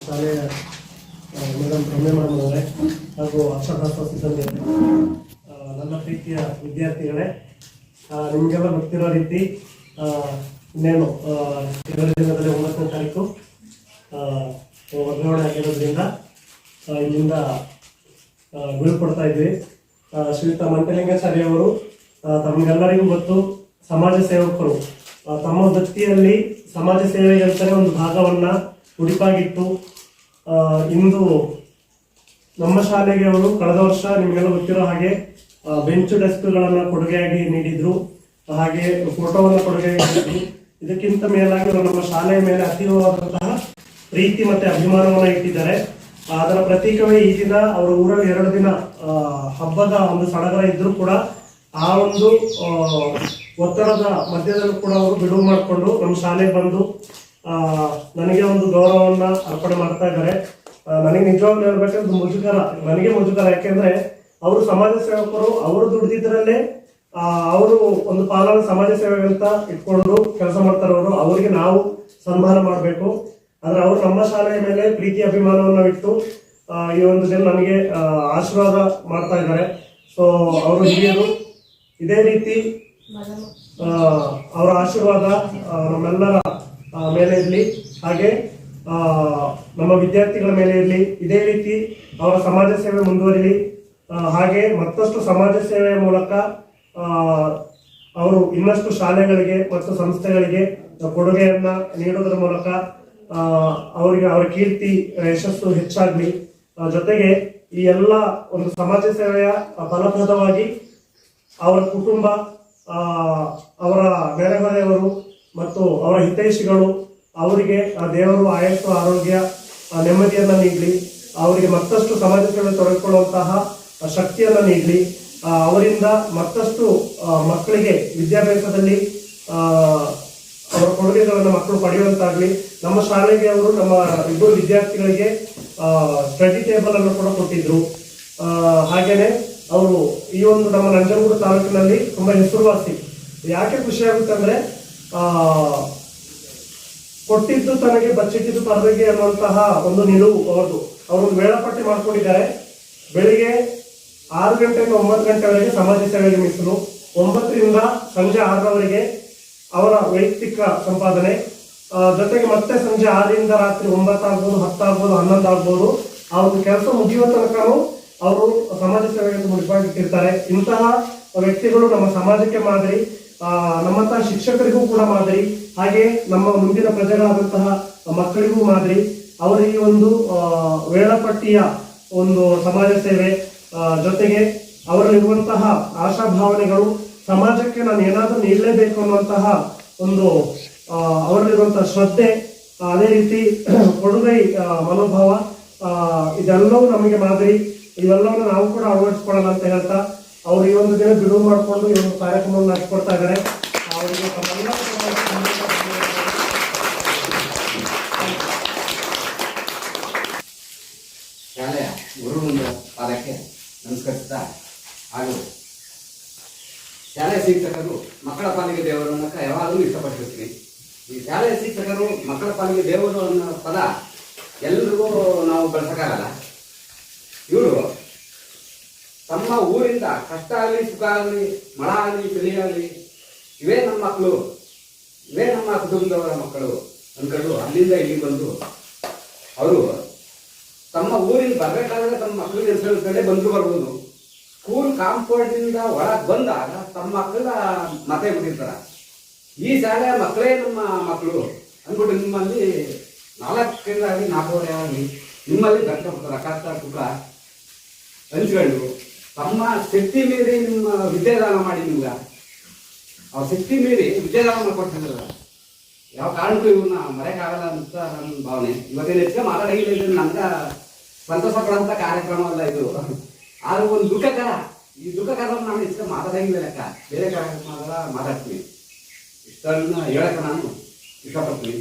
ಶಾಲೆಯ ಮೇಡಮ್ ರಮ್ಯ ಮೇಡಮ್ ಅವರೇ ಹಾಗೂ ಅಕ್ಷರಶಾಸ್ತ್ರ ಸಿಬ್ಬಂದಿ ನನ್ನ ಪ್ರೀತಿಯ ವಿದ್ಯಾರ್ಥಿಗಳೇ, ನಿಮಗೆಲ್ಲ ಗೊತ್ತಿರೋ ರೀತಿ ಇನ್ನೇನು ಎರಡು ದಿನದಲ್ಲಿ 9ನೇ ತಾರೀಕು ವರ್ಗಾವಣೆ ಆಗಿರೋದ್ರಿಂದ ಇಲ್ಲಿಂದ ಬೀಳ್ಕೊಡ್ತಾ ಇದ್ವಿ. ಶ್ರೀಯುತ ಮಂಟಲಿಂಗಾಚಾರ್ಯ ಅವರು ತಮಗೆಲ್ಲರಿಗೂ ಗೊತ್ತು, ಸಮಾಜ ಸೇವಕರು ತಮ್ಮ ವೃತ್ತಿಯಲ್ಲಿ ಸಮಾಜ ಸೇವೆಗೆ ಅಂತಾನೆ ಒಂದು ಭಾಗವನ್ನ ಉಡಿಪಾಗಿಟ್ಟು ಇಂದು ನಮ್ಮ ಶಾಲೆಗೆ ಅವರು ಕಳೆದ ವರ್ಷ ನಿಮಗೆಲ್ಲ ಗೊತ್ತಿರೋ ಹಾಗೆ ಬೆಂಚು ಡೆಸ್ಕ್ಗಳನ್ನು ಕೊಡುಗೆಯಾಗಿ ನೀಡಿದ್ರು, ಹಾಗೆ ಫೋಟೋವನ್ನು ಕೊಡುಗೆಯಾಗಿ ನೀಡಿದ್ರು. ಇದಕ್ಕಿಂತ ಮೇಲಾಗಿ ಅವರು ನಮ್ಮ ಶಾಲೆಯ ಮೇಲೆ ಅತೀವವಾದಂತಹ ಪ್ರೀತಿ ಮತ್ತೆ ಅಭಿಮಾನವನ್ನು ಇಟ್ಟಿದ್ದಾರೆ. ಅದರ ಪ್ರತೀಕವೇ ಈ ದಿನ ಅವರ ಊರಲ್ಲಿ 2 ದಿನ ಹಬ್ಬದ ಒಂದು ಸಡಗರ ಇದ್ರೂ ಕೂಡ ಆ ಒಂದು ಒತ್ತಡದ ಮಧ್ಯದಲ್ಲೂ ಕೂಡ ಅವರು ಬಿಡುವು ಮಾಡಿಕೊಂಡು ನಮ್ಮ ಶಾಲೆಗೆ ಬಂದು ನನಗೆ ಒಂದು ಗೌರವವನ್ನ ಅರ್ಪಣೆ ಮಾಡ್ತಾ ಇದ್ದಾರೆ. ನನಗೆ ನಿಜವಾಗ್ಲೂ ಹೇಳ್ಬೇಕಂದ್ರೆ ನನಗೆ ಮುಜುಗರ. ಯಾಕೆಂದ್ರೆ ಅವರು ಸಮಾಜ ಸೇವಕರು, ಅವರು ದುಡಿದಿದ್ರಲ್ಲೇ ಅವರು ಒಂದು ಪಾಲನ ಸಮಾಜ ಸೇವೆ ಅಂತ ಇಟ್ಕೊಂಡು ಕೆಲಸ ಮಾಡ್ತಾರವರು, ಅವರಿಗೆ ನಾವು ಸನ್ಮಾನ ಮಾಡಬೇಕು. ಆದ್ರೆ ಅವರು ನಮ್ಮ ಶಾಲೆಯ ಮೇಲೆ ಪ್ರೀತಿ ಅಭಿಮಾನವನ್ನು ಇಟ್ಟು ಈ ಒಂದು ದಿನ ನನಗೆ ಆಶೀರ್ವಾದ ಮಾಡ್ತಾ ಇದ್ದಾರೆ. ಸೊ ಅವರು ಹಿರಿಯರು, ಇದೇ ರೀತಿ ಅವರ ಆಶೀರ್ವಾದ ನಮ್ಮೆಲ್ಲರ ಮೇಲೆ ಇರಲಿ, ಹಾಗೆ ನಮ್ಮ ವಿದ್ಯಾರ್ಥಿಗಳ ಮೇಲೆ ಇರಲಿ. ಇದೇ ರೀತಿ ಅವರ ಸಮಾಜ ಸೇವೆ ಮುಂದುವರಿಲಿ. ಹಾಗೆ ಮತ್ತಷ್ಟು ಸಮಾಜ ಸೇವೆಯ ಮೂಲಕ ಅವರು ಇನ್ನಷ್ಟು ಶಾಲೆಗಳಿಗೆ ಮತ್ತು ಸಂಸ್ಥೆಗಳಿಗೆ ಕೊಡುಗೆಯನ್ನ ನೀಡುವುದರ ಮೂಲಕ ಅವರಿಗೆ ಅವರ ಕೀರ್ತಿ ಯಶಸ್ಸು ಹೆಚ್ಚಾಗ್ಲಿ. ಜೊತೆಗೆ ಈ ಎಲ್ಲ ಒಂದು ಸಮಾಜ ಸೇವೆಯ ಫಲಪ್ರದವಾಗಿ ಅವರ ಕುಟುಂಬ, ಅವರ ನೆರೆಹೊರೆಯವರು ಮತ್ತು ಅವರ ಹಿತೈಷಿಗಳು ಅವರಿಗೆ ದೇವರು ಆಯಸ್ಸು, ಆರೋಗ್ಯ, ನೆಮ್ಮದಿಯನ್ನ ನೀಡಲಿ. ಅವರಿಗೆ ಮತ್ತಷ್ಟು ಸಮಾಜ ಸೇವೆ ತೊಡಗಿಕೊಳ್ಳುವಂತಹ ಶಕ್ತಿಯನ್ನ ನೀಡಲಿ. ಅವರಿಂದ ಮತ್ತಷ್ಟು ಮಕ್ಕಳಿಗೆ ವಿದ್ಯಾಭ್ಯಾಸದಲ್ಲಿ ಅವರ ಕೊಡುಗೆಗಳನ್ನು ಮಕ್ಕಳು ಪಡೆಯುವಂತಾಗ್ಲಿ. ನಮ್ಮ ಶಾಲೆಗೆ ಅವರು ನಮ್ಮ ಇಬ್ಬರು ವಿದ್ಯಾರ್ಥಿಗಳಿಗೆ ಸ್ಟಡಿ ಟೇಬಲ್ ಅನ್ನು ಕೂಡ ಕೊಟ್ಟಿದ್ರು. ಹಾಗೇನೆ ಅವರು ಈ ಒಂದು ನಮ್ಮ ನಂಜನಗೂಡು ತಾಲೂಕಿನಲ್ಲಿ ತುಂಬಾ ಹೆಸರುವಾಸಿ. ಯಾಕೆ ಖುಷಿ ಆಗುತ್ತೆ ಅಂದ್ರೆ ಕೊಟ್ಟಿದ್ದು ತನಗೆ ಬಚ್ಚಿಟ್ಟಿದ್ದು ಪರದೆಗೆ ಅನ್ನುವಂತಹ ಒಂದು ನಿಲುವು ಅವರದು. ಅವರೊಂದು ವೇಳಾಪಟ್ಟಿ ಮಾಡ್ಕೊಂಡಿದ್ದಾರೆ. ಬೆಳಿಗ್ಗೆ 6 ಗಂಟೆಯಿಂದ 9 ಗಂಟೆವರೆಗೆ ಸಮಾಜ ಸೇವೆಗೆ ಮೀಸಲು, 9ರಿಂದ ಸಂಜೆ 6ರವರೆಗೆ ಅವರ ವೈಯಕ್ತಿಕ ಸಂಪಾದನೆ, ಜೊತೆಗೆ ಮತ್ತೆ ಸಂಜೆ 6ರಿಂದ ರಾತ್ರಿ 9 ಆಗ್ಬೋದು, 10 ಆಗ್ಬೋದು, 11 ಆಗ್ಬೋದು, ಆ ಒಂದು ಕೆಲಸ ಮುಗಿಯುವ ತನಕನೂ ಅವರು ಸಮಾಜ ಸೇವೆಗೆ ಮುಡಿಪಾಗಿಟ್ಟಿರ್ತಾರೆ. ಇಂತಹ ವ್ಯಕ್ತಿಗಳು ನಮ್ಮ ಸಮಾಜಕ್ಕೆ ಮಾದರಿ, ನಮ್ಮಂತಹ ಶಿಕ್ಷಕರಿಗೂ ಕೂಡ ಮಾದರಿ, ಹಾಗೆ ನಮ್ಮ ಮುಂದಿನ ಪ್ರಜೆಗಳಾದಂತಹ ಮಕ್ಕಳಿಗೂ ಮಾದರಿ. ಅವರ ಈ ಒಂದು ವೇಳಾಪಟ್ಟಿಯ ಒಂದು ಸಮಾಜ ಸೇವೆ ಜೊತೆಗೆ ಅವರಲ್ಲಿರುವಂತಹ ಆಶಾಭಾವನೆಗಳು, ಸಮಾಜಕ್ಕೆ ನಾನು ಏನಾದರೂ ನೀಡಲೇಬೇಕು ಅನ್ನುವಂತಹ ಒಂದು ಅವರಲ್ಲಿರುವಂತಹ ಶ್ರದ್ಧೆ, ಅದೇ ರೀತಿ ಕೊಡುಗೈ ಮನೋಭಾವ, ಇದೆಲ್ಲವೂ ನಮಗೆ ಮಾದರಿ. ಇವೆಲ್ಲವನ್ನು ನಾವು ಕೂಡ ಅಳವಡಿಸ್ಕೊಳ್ಳೋಣ ಅಂತ ಹೇಳ್ತಾ ಅವರು ಈ ಒಂದು ದಿನ ಬಿಡುವು ಮಾಡಿಕೊಂಡು ಈ ಒಂದು ಕಾರ್ಯಕ್ರಮವನ್ನು ನಡೆಸ್ಕೊಡ್ತಾ ಇದ್ದಾರೆ. ಅವರಿಗೆ ಶಾಲೆಯ ಗುರುವಿನ ಪಾದಕ್ಕೆ ನಮಸ್ಕರಿಸ್ತಾ, ಹಾಗೂ ಶಾಲೆಯ ಶಿಕ್ಷಕರು ಮಕ್ಕಳ ಪಾಲಿಗೆ ದೇವರು ಅನ್ನೋಕ ಯಾವಾಗಲೂ ಇಷ್ಟಪಟ್ಟಿರ್ತೀನಿ. ಈ ಶಾಲೆಯ ಶಿಕ್ಷಕರು ಮಕ್ಕಳ ಪಾಲಿಗೆ ದೇವರು ಅನ್ನೋ ಪದ ಎಲ್ರಿಗೂ ನಾವು ಬಳಸಕ್ಕಾಗಲ್ಲ. ಇವರು ತಮ್ಮ ಊರಿಂದ ಕಷ್ಟ ಆಗಲಿ, ಸುಖ ಆಗಲಿ, ಮಳ ಆಗಲಿ, ಚಳಿ ಆಗಲಿ, ಇವೇ ನಮ್ಮ ಮಕ್ಕಳು, ಇವೇ ನಮ್ಮ ಕುಟುಂಬದವರ ಮಕ್ಕಳು ಅಂದ್ಕೊಂಡು ಅಲ್ಲಿಂದ ಇಲ್ಲಿ ಬಂದು ಅವರು ತಮ್ಮ ಊರಿಂದ ಬರಬೇಕಾದ್ರೆ ತಮ್ಮ ಮಕ್ಕಳಿಗೆ ಹೆಸರಿಸ್ಕೊಂಡೇ ಬಂದು ಬರ್ಬೋದು. ಸ್ಕೂಲ್ ಕಾಂಪೌಂಡಿಂದ ಒಳಗೆ ಬಂದಾಗ ತಮ್ಮ ಮಕ್ಕಳ ಮತೆ ಬಿಟ್ಟಿರ್ತಾರ. ಈ ಶಾಲೆಯ ಮಕ್ಕಳೇ ನಮ್ಮ ಮಕ್ಕಳು ಅಂದ್ಬಿಟ್ಟು ನಿಮ್ಮಲ್ಲಿ 4 ಆಗಲಿ 4 ಆಗಲಿ ನಿಮ್ಮಲ್ಲಿ ಗಂಟ ಕೊಡ್ತಾರೆ. ಕಷ್ಟ ಸುಖ ಹಂಚ್ಕೊಂಡು ತಮ್ಮ ಶಕ್ತಿ ಮೀರಿ ನಿಮ್ಮ ವಿದ್ಯಾದಾನ ಮಾಡಿ, ನಿಮ್ಗೆ ಅವ್ರ ಶಕ್ತಿ ಮೀರಿ ವಿದ್ಯಾದಾನ ಮಾಡ್ಕೊಡ್ತಿದ್ರಲ್ಲ, ಯಾವ ಕಾರಣಕ್ಕೂ ಇವ್ರನ್ನ ಮರೆಯಕ್ಕಾಗಲ್ಲ ಅಂತ ನನ್ನ ಭಾವನೆ. ಇವತ್ತಿನ ಹೆಚ್ಚಿಗೆ ಮಾತಾಡಿಲ್ಲ, ನಂಗೆ ಸಂತೋಷ ಪಡೋಂಥ ಕಾರ್ಯಕ್ರಮ ಅಲ್ಲ ಇದು. ಆದ್ರೆ ಒಂದು ದುಃಖಕರ, ಈ ದುಃಖಕರವನ್ನು ನಾನು ಹೆಚ್ಚಿಗೆ ಮಾತಾಡಂಗಿಲ್ಲ ಲೆಕ್ಕ, ಬೇರೆ ಕಾರ್ಯಕ್ರಮ ಮಾತಾಡ್ತೀನಿ. ಇಷ್ಟನ್ನು ಹೇಳಕ್ಕೆ ನಾನು ಇಷ್ಟಪಡ್ತೀನಿ.